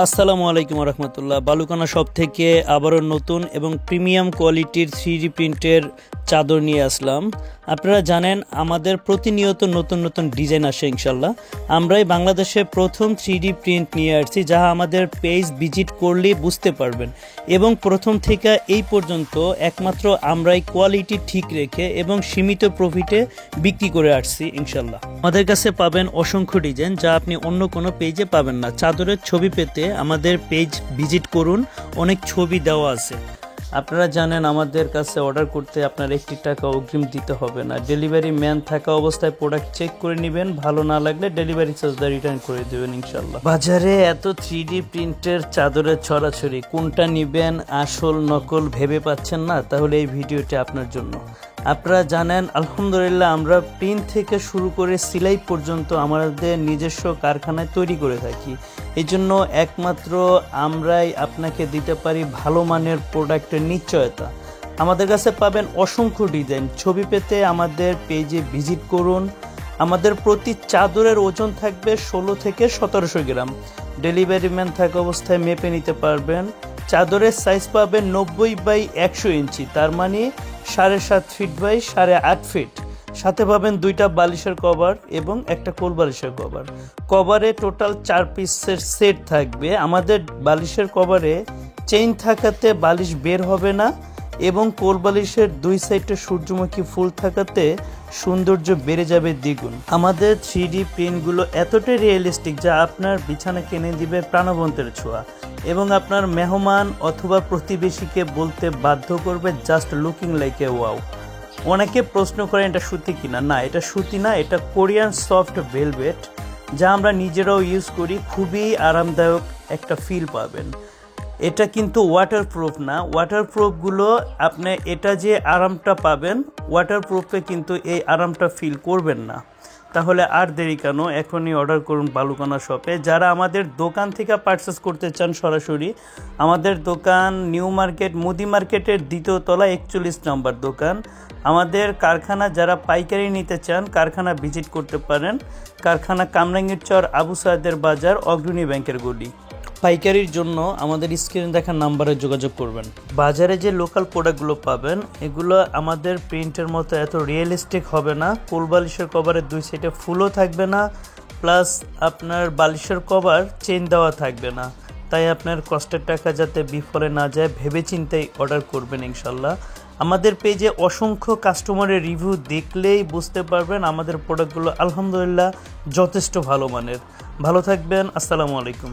আসসালামু আলাইকুম রহমতুল্লাহ। বালুকানা শপ থেকে আবারও নতুন এবং প্রিমিয়াম কোয়ালিটির 3D প্রিন্টের চাদর নিয়ে আসলাম। আপনারা জানেন আমাদের প্রতিনিয়ত নতুন নতুন ডিজাইন আসে ইনশাল্লাহ। আমরাই বাংলাদেশে প্রথম 3D প্রিন্ট নিয়ে আসছি, যা আমাদের পেজ ভিজিট করলেই বুঝতে পারবেন। এবং প্রথম থেকে এই পর্যন্ত একমাত্র আমরাই কোয়ালিটি ঠিক রেখে এবং সীমিত প্রফিটে বিক্রি করে আসছি ইনশাল্লাহ। আমাদের কাছে পাবেন অসংখ্য ডিজাইন, যা আপনি অন্য কোনো পেজে পাবেন না। চাদরের ছবি পেতে আমাদের পেজ ভিজিট করুন, অনেক ছবি দেওয়া আছে। আপনারা জানেন আমাদের কাছে অর্ডার করতে আপনার 1 টাকা অগ্রিম দিতে হবে না। ডেলিভারি ম্যান থাকা অবস্থায় প্রোডাক্ট চেক করে নেবেন, ভালো না লাগলে ডেলিভারি চার্জটা রিটার্ন করে দেবেন ইনশাল্লাহ। বাজারে এত 3D প্রিন্টের চাদরের ছড়াছড়ি, কোনটা নেবেন আসল নকল ভেবে পাচ্ছেন না? তাহলে এই ভিডিওটি আপনার জন্য। আপনারা জানেন আলহামদুলিল্লাহ আমরা প্রিন্ট থেকে শুরু করে সেলাই পর্যন্ত আমাদের নিজস্ব কারখানায় তৈরি করে থাকি। এই জন্য একমাত্র আমরাই আপনাকে দিতে পারি ভালো মানের প্রোডাক্টের নিশ্চয়তা। আমাদের কাছে পাবেন অসংখ্য ডিজাইন। ছবি পেতে আমাদের পেজে ভিজিট করুন। আমাদের প্রতি চাদরের ওজন থাকবে 16 থেকে 1700 গ্রাম। ডেলিভারি ম্যান থাকা অবস্থায় মেপে নিতে পারবেন। চাদরের সাইজ পাবেন 90 বাই 100 ইঞ্চি, তার মানে 7.5 ফিট বাই 8.5 ফিট। সাথে পাবেন 2টা বালিশের কভার এবং একটা কোল বালিশের কভার। কভারে টোটাল 4 পিসের সেট থাকবে। আমাদের বালিশের কভারে চেইন থাকাতে বালিশ বের হবে না এবং কোল বালিশের 2 সাইডে সূর্যমুখী ফুল থাকাতে সৌন্দর্য বেড়ে যাবে দ্বিগুণ। আমাদের 3D প্রিন্টগুলো এতটাই রিয়েলিস্টিক যা আপনার বিছানা কিনে দিবে প্রাণবন্তের ছোঁয়া এবং আপনার মেহমান অথবা প্রতিবেশীকে বলতে বাধ্য করবে just looking like a wow. অনেকে প্রশ্ন করেন এটা সুতি কিনা। না, এটা সুতি না, এটা কোরিয়ান সফট ভেলভেট, যা আমরা নিজেরাও ইউজ করি। খুবই আরামদায়ক একটা ফিল পাবেন। এটা কিন্তু ওয়াটারপ্রুফ না। ওয়াটারপ্রুফগুলো আপনি এটা যে আরামটা পাবেন, ওয়াটারপ্রুফে কিন্তু এই আরামটা ফিল করবেন না। তাহলে আর দেরি কেন, এখনই অর্ডার করুন বালুকানা শপে। যারা আমাদের দোকান থেকে পারচেস করতে চান সরাসরি, আমাদের দোকান নিউ মার্কেট মুদি মার্কেটের 2য় তলা 41 নম্বর দোকান। আমাদের কারখানা যারা পাইকারি নিতে চান কারখানা ভিজিট করতে পারেন। কারখানা কামরাঙ্গীরচর আবু সায়েদের বাজার, অগ্রণী ব্যাংকের গলি। পাইকারির জন্য আমাদের স্ক্রিনে দেখা নাম্বারে যোগাযোগ করবেন। বাজারে যে লোকাল প্রোডাক্টগুলো পাবেন এগুলো আমাদের প্রিন্টের মতো এত রিয়েলিস্টিক হবে না। কোল বালিশের কভারের 2 সাইডে ফুলও থাকবে না, প্লাস আপনার বালিশের কভার চেইন দেওয়া থাকবে না। তাই আপনার কষ্টের টাকা যাতে বিফলে না যায় ভেবে চিন্তেই অর্ডার করবেন ইনশাল্লাহ। আমাদের পেজে অসংখ্য কাস্টমারের রিভিউ দেখলেই বুঝতে পারবেন আমাদের প্রোডাক্টগুলো আলহামদুলিল্লাহ যথেষ্ট ভালো মানের। ভালো থাকবেন। আসসালামু আলাইকুম।